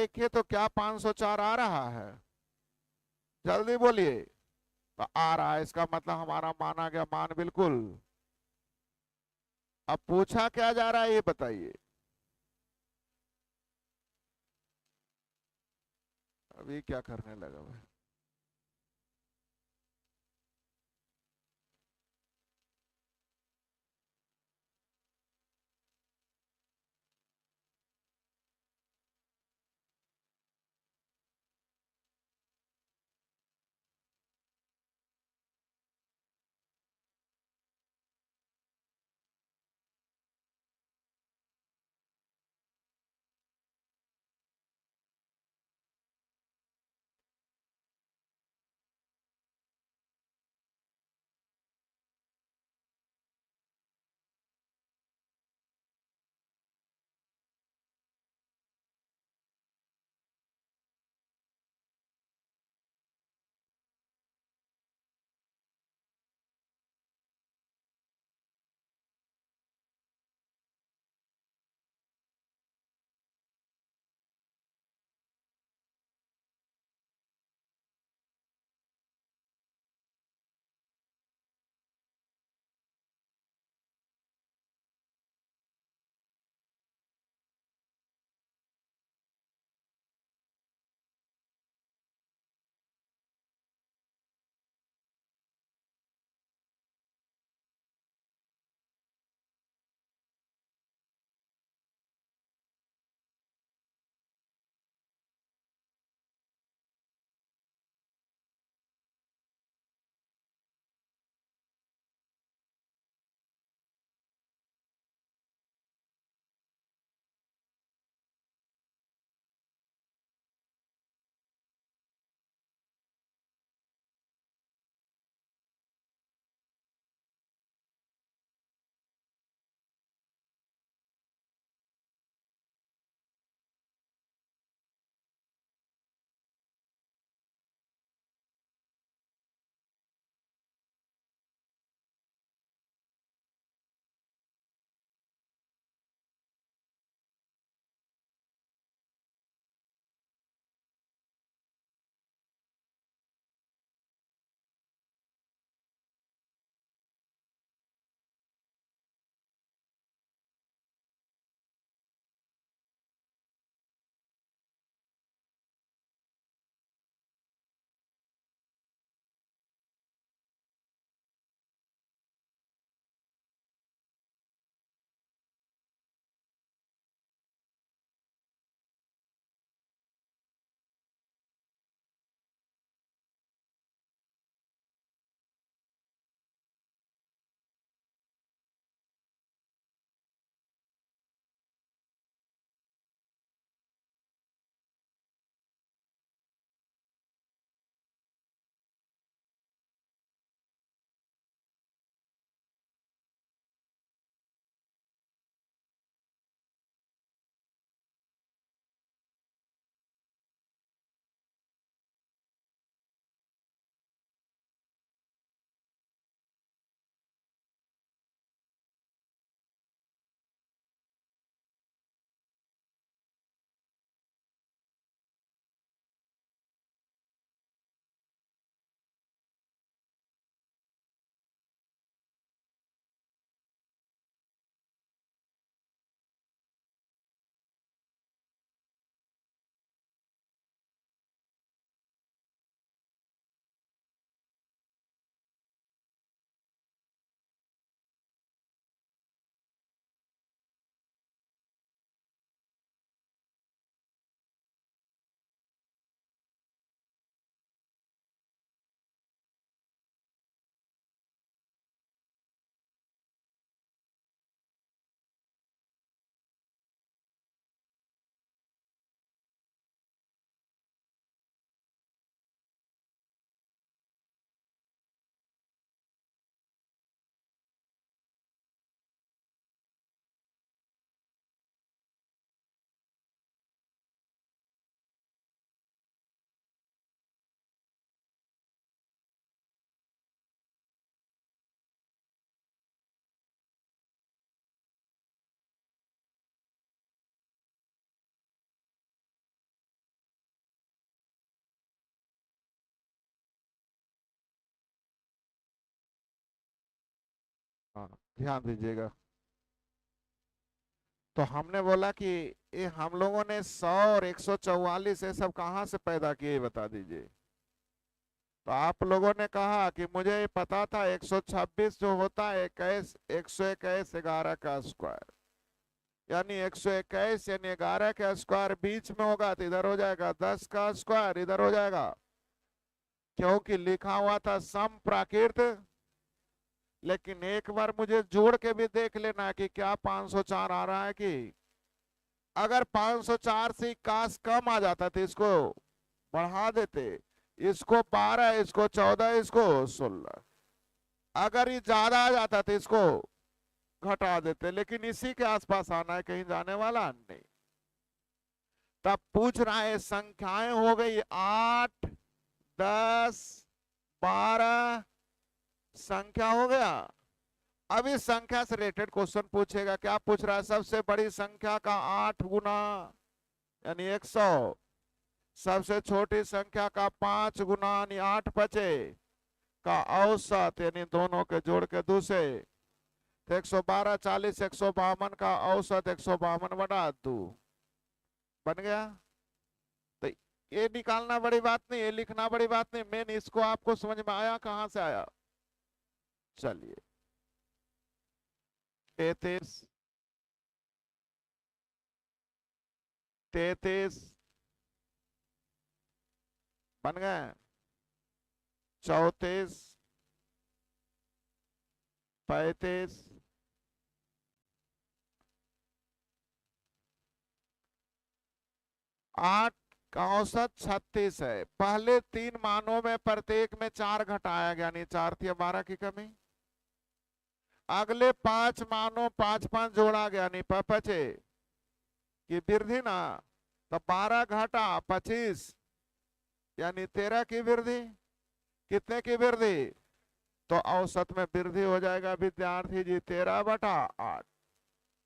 देखें तो क्या 504 आ रहा है? जल्दी बोलिए। तो आ रहा है, इसका मतलब हमारा माना गया मान बिल्कुल। अब पूछा क्या जा रहा है ये बताइए। अभी क्या करने लगा भाई? ध्यान दीजिएगा। तो हमने बोला कि ये हम लोगों ने 100 और 144 ये सब कहाँ से पैदा किए, ये बता दीजिए। तो आप लोगों ने कहा कि मुझे ये पता था 126 जो होता है 21, 121 11 का स्क्वायर, यानी 121 यानी 11 का स्क्वायर बीच में होगा तो इधर हो जाएगा 10 का स्क्वायर, इधर हो जाएगा, क्योंकि लिखा हुआ था सम प्राकृत। लेकिन एक बार मुझे जोड़ के भी देख लेना कि क्या 504 आ रहा है कि, अगर 504 से 21 कम आ जाता तो इसको बढ़ा देते, इसको 12, इसको 14, इसको 16। अगर ये ज्यादा आ जाता तो इसको घटा देते, लेकिन इसी के आसपास आना है, कहीं जाने वाला नहीं। तब पूछ रहा है संख्याएं हो गई 8, 10, 12, संख्या हो गया। अब इस संख्या से रिलेटेड क्वेश्चन पूछेगा। क्या पूछ रहा है? सबसे बड़ी संख्या का 8 गुना यानी 100, सबसे छोटी संख्या का 5 गुना यानी 8 बचे का औसत, यानी दोनों के जोड़ के दूसरे। तो 112, 40, 152 का औसत 152 बटा 2 बन गया। तो ये निकालना बड़ी बात नहीं, ये लिखना बड़ी बात नहीं, मेन इसको आपको समझ में आया कहां से आया। चलिए 33, 33 बन गए, 34, 35, 8 का औसत 36 है। पहले 3 मानों में प्रत्येक में 4 घटाया गया, यानी 4 थी 12 की कमी। अगले 5 मानों 5 5 जोड़ा गया, नहीं पचे की वृद्धि ना, तो 12 घटा 25 यानी 13 की वृद्धि। कितने की वृद्धि? तो औसत में वृद्धि हो जाएगा विद्यार्थी जी 13/8,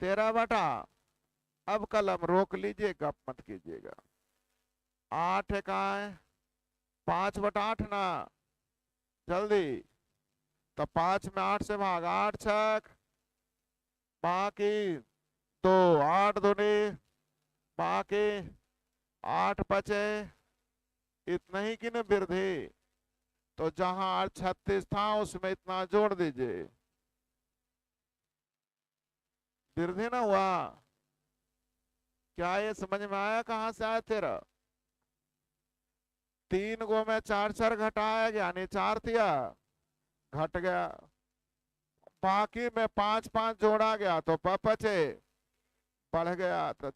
13/। अब कलम रोक लीजिए, गप मत कीजिएगा। 8 का है 5/8 ना, जल्दी। तो 5 में 8 से भाग, 8 छक बाकी 2, 8 दूनी बाकी 8 बचे, इतना ही की न वृद्धि। तो जहां 36 था उसमें इतना जोड़ दीजिए, वृद्धि ना हुआ। क्या ये समझ में आया कहां से आया? तेरा 3 गो में 4 4 घटाया गया, यानी 4 थिया घट गया। बाकी में 5 5 जोड़ा गया तो बचे, बढ़ गया। तो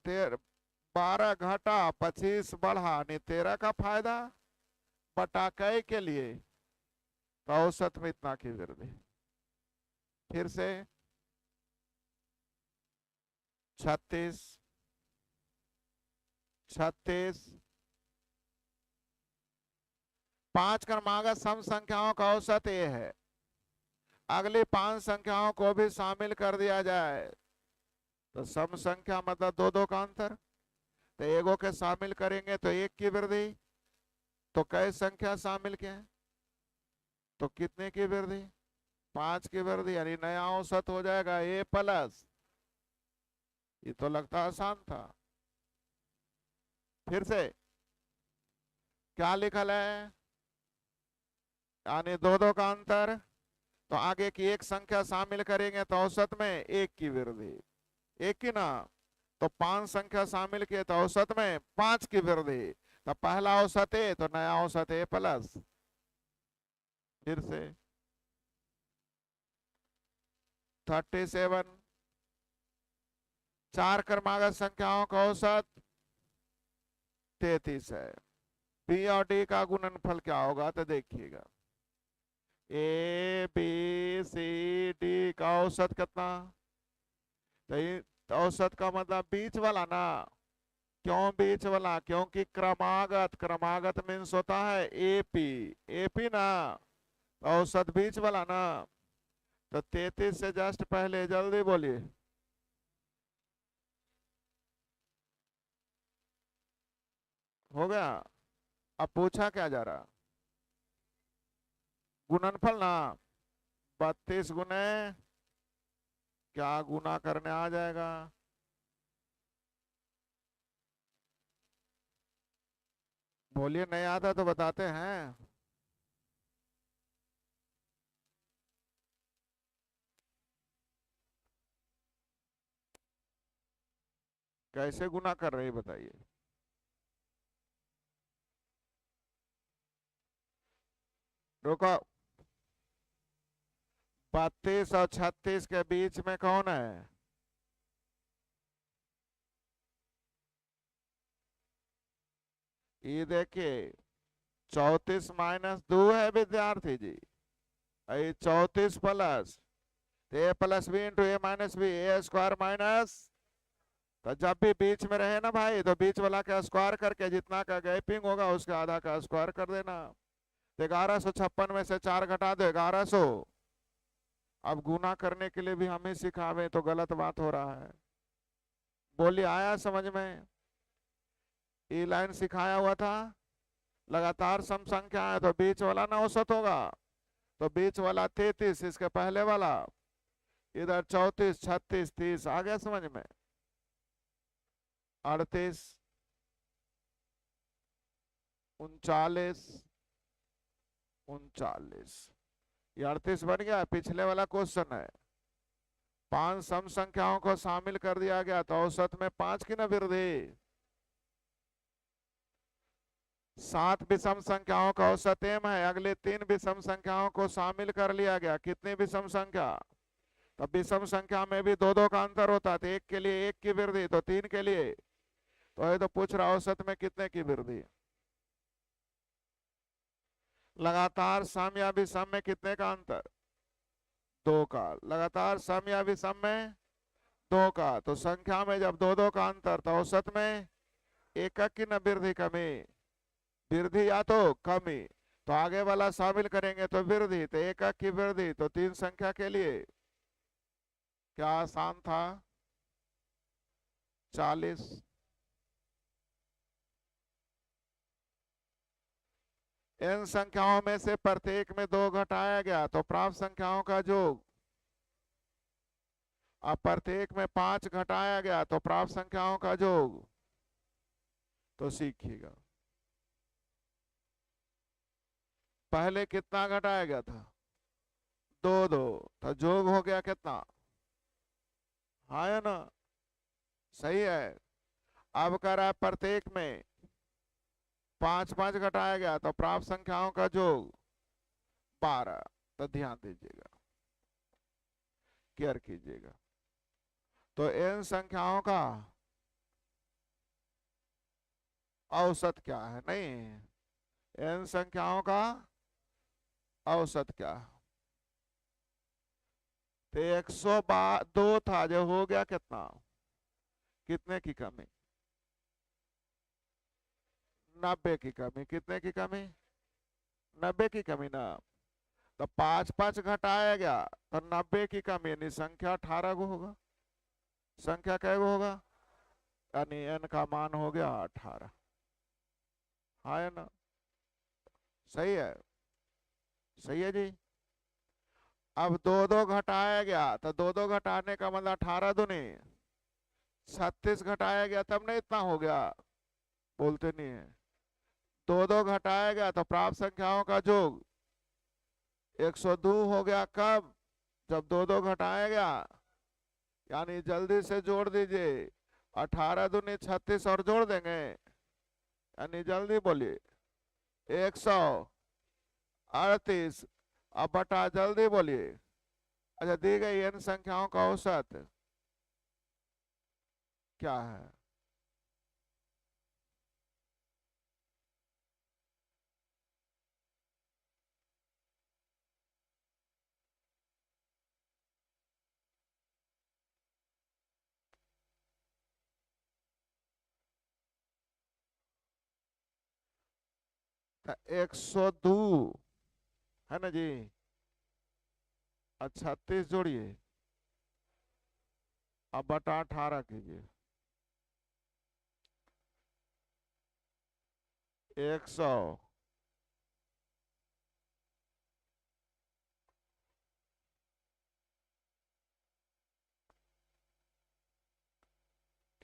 12 घटा 25 बढ़ा, नहीं 13 का फायदा बटा कै के लिए। तो औसत में इतना की वृद्धि। फिर से 36, 36, 5 क्रमागत सम संख्याओं का औसत ये है। अगली 5 संख्याओं को भी शामिल कर दिया जाए तो सम संख्या मतलब 2 2 का अंतर। तो एगो के शामिल करेंगे तो 1 की वृद्धि। तो कई संख्या शामिल के हैं तो कितने की वृद्धि? 5 की वृद्धि, यानी नया औसत हो जाएगा A+। ये तो लगता आसान था। फिर से क्या लिखल है? यानी 2 2 का अंतर। तो आगे की एक संख्या शामिल करेंगे तो औसत में 1 की वृद्धि, 1 की ना। तो 5 संख्या शामिल किए तो औसत में 5 की वृद्धि। तो पहला औसत है तो नया औसत A+। फिर से 37, 4 क्रमागत संख्याओं का औसत 33 है। बी और डी का गुणनफल क्या होगा तो देखिएगा, A B C D का औसत कितना? तो औसत का मतलब बीच वाला ना। क्यों बीच वाला? क्योंकि क्रमागत, क्रमागत मीन्स होता है AP, AP ना, तो औसत बीच वाला ना। तो 33 से जस्ट पहले, जल्दी बोलिए। हो गया। अब पूछा क्या जा रहा? गुणनफल ना। 32 गुने क्या गुना करने आ जाएगा? बोलिए, नहीं आता तो बताते हैं। कैसे गुना कर रही बताइए। रुको, 32 और 36 के बीच में कौन है? ये देखिए, 34 - 2 है विद्यार्थी जी। ये 34 plus A plus B into a minus B, A square minus. तो जब भी बीच में रहे ना भाई, तो बीच वाला का स्क्वायर करके जितना का गैपिंग होगा उसका आधा का स्क्वायर कर देना। तो 1156 में से 4 घटा दो, 1100। अब गुना करने के लिए भी हम ही सिखावे तो गलत बात हो रहा है। बोलिए, आया समझ में? ई लाइन सिखाया हुआ था। लगातार सम संख्या है तो बीच वाला ना औसत होगा। तो बीच वाला 33, इसके पहले वाला इधर 34, 36, 30। आ गया समझ में? 38, 39, 39। ये 38 बन गया। पिछले वाला क्वेश्चन है, 5 सम संख्याओं को शामिल कर दिया गया तो औसत में 5 की न वृद्धि। 7 विषम संख्याओं का औसत m है, अगले 3 विषम संख्याओं को शामिल कर लिया गया। कितनी विषम संख्या? तो विषम संख्या में भी दो दो का अंतर होता है, तो एक के लिए 1 की वृद्धि, तो 3 के लिए। तो ये तो पूछ रहा औसत में कितने की वृद्धि। लगातार सम या विषम में कितने का अंतर? 2 का। लगातार सम या विषम में 2 का। तो संख्या में जब दो दो का अंतर, तो औसत में एकक की न वृद्धि कमी। वृद्धि या तो कमी। तो आगे वाला शामिल करेंगे तो वृद्धि, तो एकक की वृद्धि, तो 3 संख्या के लिए। क्या आसान था? 40। इन संख्याओं में से प्रत्येक में 2 घटाया गया तो प्राप्त संख्याओं का योग। अब प्रत्येक में 5 घटाया गया तो प्राप्त संख्याओं का योग। तो सीखिएगा, पहले कितना घटाया गया था? 2 2। तो योग हो गया कितना? हाँ या ना? सही है। अब कह रहा है प्रत्येक में 5 5 घटाया गया तो प्राप्त संख्याओं का योग 12। तो ध्यान दीजिएगा, केयर कीजिएगा। तो इन संख्याओं का औसत क्या है? नहीं, इन संख्याओं का औसत क्या है? तो 102 था, जो हो गया कितना? कितने की कमी? 90 की कमी। कितने की कमी? 90 की कमी ना। तो 5 5 घटाया गया तो 90 की कमी, यानी संख्या 18 को होगा। संख्या कै गो होगा? यानी n का मान हो गया 18। हाँ है ना? सही है। सही है जी। अब 2 2 घटाया गया तो 2 2 घटाने का मतलब 18 दूनी 36 घटाया गया, तब नहीं इतना हो गया। बोलते नहीं है। 2 2 घटाया गया तो प्राप्त संख्याओं का योग 102 हो गया। कब? जब 2 2 घटाया गया। यानी जल्दी से जोड़ दीजिए, 18 दूनी 36 और जोड़ देंगे। यानी जल्दी बोलिए, 138। अब बटा, जल्दी बोलिए। अच्छा, दी गई इन संख्याओं का औसत क्या है? तो 102 है ना जी। और 36 जोड़िए, अब बटा 18 कीजिए। 100।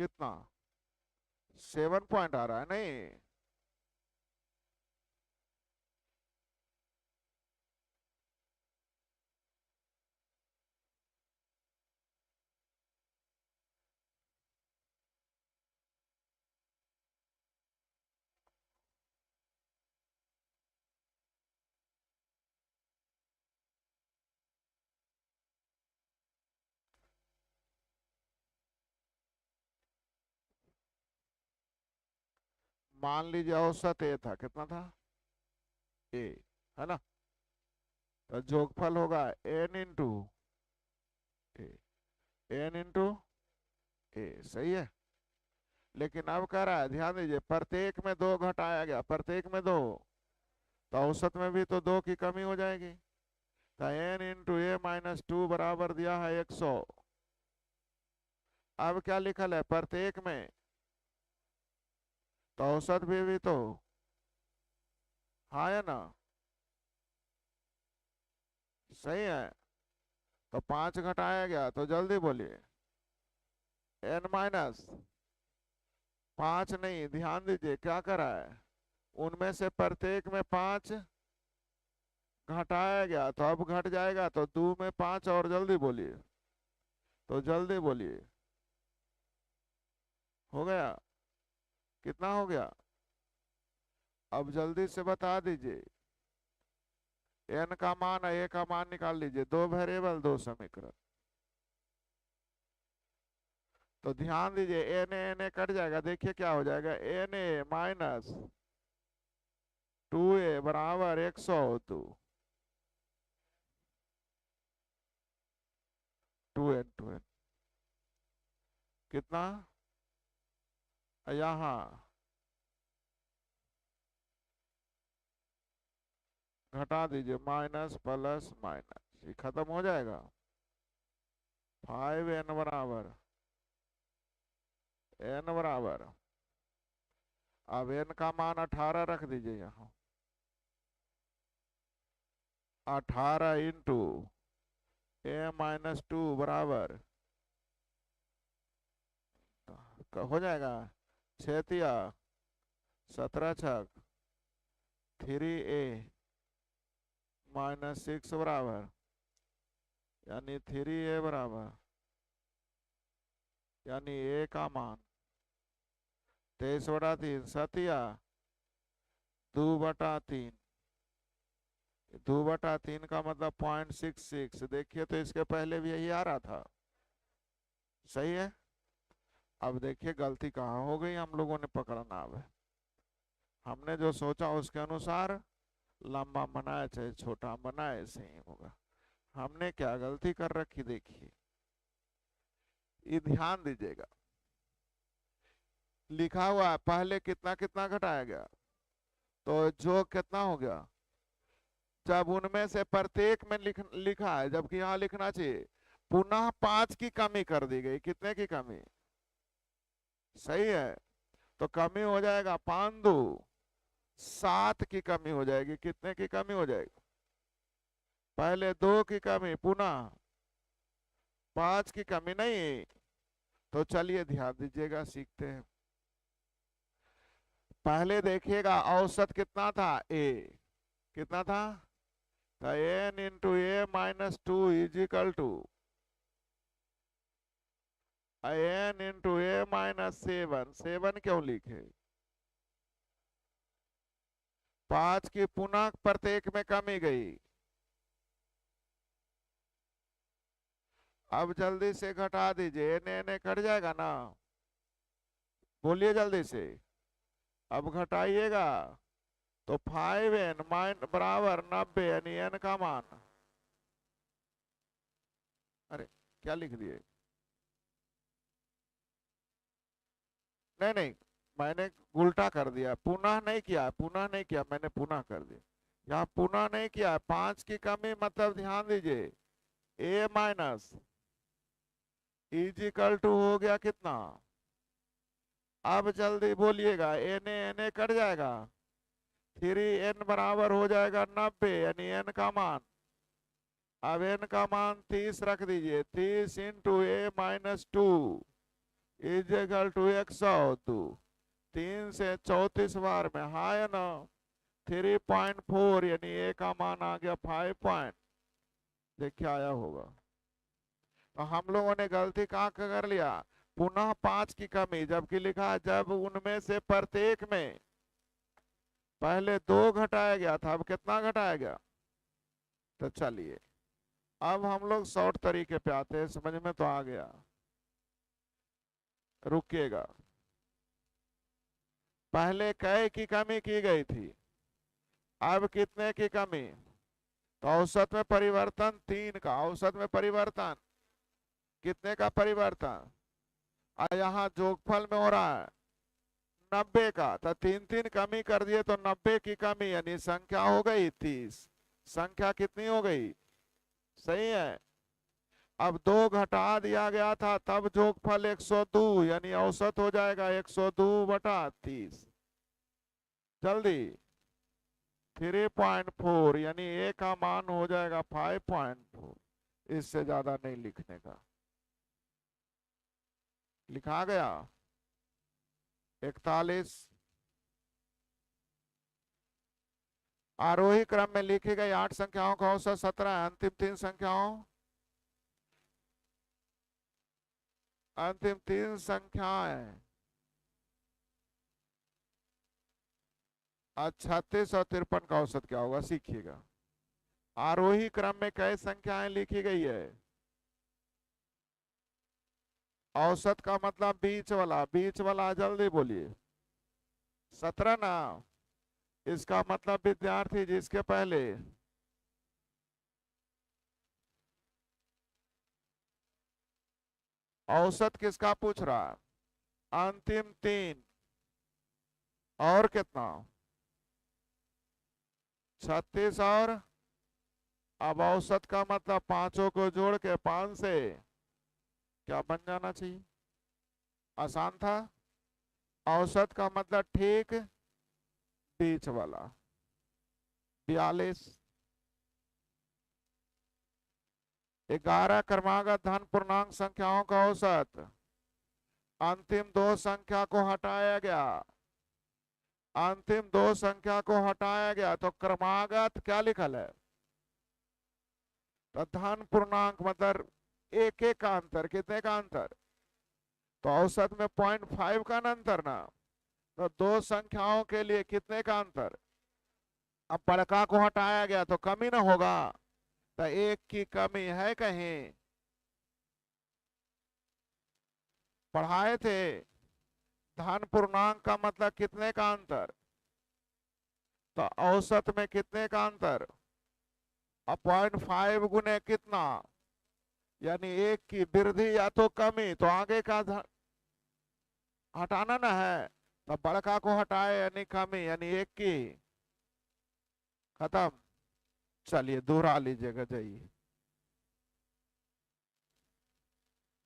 कितना 7 पॉइंट आ रहा है नहीं। मान लीजिए औसत ए था, कितना था ए, है ना। तो जोगफल होगा एन इंटू ए, एन इंटू ए, सही है। लेकिन अब कह रहा है, ध्यान दीजिए, प्रत्येक में दो घटाया गया, प्रत्येक में दो, तो औसत में भी तो दो की कमी हो जाएगी। तो n into a minus two बराबर दिया है 100। अब क्या लिखल है प्रत्येक में, तो औसत भी तो, हाँ है ना, सही है। तो 5 घटाया गया, तो जल्दी बोलिए, एन माइनस 5 नहीं, ध्यान दीजिए क्या करा है, उनमें से प्रत्येक में 5 घटाया गया, तो अब घट जाएगा, तो 2 में 5 और, जल्दी बोलिए, तो जल्दी बोलिए, हो गया, कितना हो गया, अब जल्दी से बता दीजिए। एन का मान ए का मान निकाल लीजिए, दो वेरिएबल दो समीकरण। तो ध्यान दीजिए, एन ए कट जाएगा, देखिए क्या हो जाएगा, एन ए माइनस 2a बराबर 102, 2n कितना, यहाँ घटा दीजिए, माइनस प्लस माइनस, ये खत्म हो जाएगा। 5n बराबर, n बराबर, अब n का मान 18 रख दीजिए यहाँ, 18 इंटू ए माइनस 2 बराबर, हो जाएगा 6 17 छक 3a माइनस 6 बराबर, यानी 3a बराबर, यानी a का मान 23/3, 2/3, 2/3 का मतलब 0.66, देखिए तो इसके पहले भी यही आ रहा था, सही है। अब देखिए गलती कहाँ हो गई, हम लोगों ने पकड़ना, अब हमने जो सोचा उसके अनुसार लंबा बनाए चाहे छोटा बनाए सही होगा। हमने क्या गलती कर रखी देखिए, ये ध्यान दीजिएगा, लिखा हुआ है पहले कितना कितना घटाया गया, तो जो कितना हो गया, जब उनमें से प्रत्येक में लिखा है, जबकि यहाँ लिखना चाहिए पुनः 5 की कमी कर दी गई, कितने की कमी, सही है। तो कमी हो जाएगा 5 2 7 की कमी हो जाएगी, कितने की कमी हो जाएगी, पहले 2 की कमी, पुनः 5 की कमी नहीं। तो चलिए ध्यान दीजिएगा, सीखते हैं। पहले देखिएगा औसत कितना था, ए कितना था, तो n into a minus 2 is equal to n into a minus 7, 7 क्यों लिखे, 5 की पुनः प्रत्येक में कमी गई। अब जल्दी से घटा दीजिए, एन एन कट जाएगा ना, बोलिए जल्दी से, अब घटाइएगा, तो 5n माइन बराबर 90, यानी n का मान, अरे क्या लिख दिए, नहीं नहीं, मैंने उल्टा कर दिया, पुनः नहीं किया, पुनः नहीं किया, मैंने पुनः कर दिया, यहाँ पुनः नहीं किया, 5 की कमी मतलब ध्यान दीजिए, a माइनस इजिकल टू हो गया कितना, अब जल्दी बोलिएगा, एन एन कट जाएगा, 3n बराबर हो जाएगा 90, यानी n का मान, अब n का मान 30 रख दीजिए, 30 into a minus 2, is equal to 102। 3 से 34 बार में, हाँ या ना? 3.4 यानी ए का मान आ गया 5 पॉइंट। देखिए आया होगा। तो हम लोगों ने गलती कहाँ कर लिया? पुनः 5 की कमी, जबकि लिखा है जब उनमें से प्रत्येक में पहले 2 घटाया गया था, अब कितना घटाया गया? तो चलिए अब हम लोग शॉर्ट तरीके पे आते हैं, समझ में तो आ गया। रुकिएगा, पहले कै की कमी की गई थी, अब कितने की कमी? तो औसत में परिवर्तन 3 का, औसत में परिवर्तन कितने का परिवर्तन? और यहाँ जोगफल में हो रहा है 90 का, तो 3 कमी कर दिए तो 90 की कमी, यानी संख्या हो गई 30। संख्या कितनी हो गई? सही है। अब 2 घटा दिया गया था, तब जोगफल 102, यानी औसत हो जाएगा 102/30। जल्दी 3.4 यानी ए का मान हो जाएगा 5.4। इससे ज्यादा नहीं लिखने का। लिखा गया 41। आरोही क्रम में लिखी गई 8 संख्याओं का औसत 17 है। अंतिम 3 संख्याओं, अंतिम 3 संख्याएं 36 और 53 का औसत क्या होगा सीखिएगा। आरोही क्रम में कई संख्याएं लिखी गई है। औसत का मतलब बीच वाला, बीच वाला जल्दी बोलिए। 17 ना? इसका मतलब विद्यार्थी जिसके पहले औसत किसका पूछ रहा है? अंतिम 3 और कितना? 36 और अब औसत का मतलब पांचों को जोड़ के 5 से क्या बन जाना चाहिए? आसान था। औसत का मतलब ठीक बीच वाला 42। 11 क्रमागत धन पूर्णांक संख्याओं का औसत, अंतिम 2 संख्या को हटाया गया, अंतिम 2 संख्या को हटाया गया तो क्रमागत क्या लिखल है? तो धन पूर्णांक मतलब एक एक का अंतर, कितने का अंतर? तो औसत में 0.5 का ना अंतर ना, तो 2 संख्याओं के लिए कितने का अंतर? अब बड़का को हटाया गया तो कमी ना होगा, तो 1 की कमी है कहीं? पढ़ाए थे धन पूर्णांक का मतलब कितने का अंतर, तो औसत में कितने का अंतर? अब 0.5 गुने कितना, यानी 1 की वृद्धि या तो कमी, तो आगे का हटाना ना है, तो बड़का को हटाए यानी कमी, यानी 1 की। खत्म। चलिए दोहरा लीजिएगा, जाइए।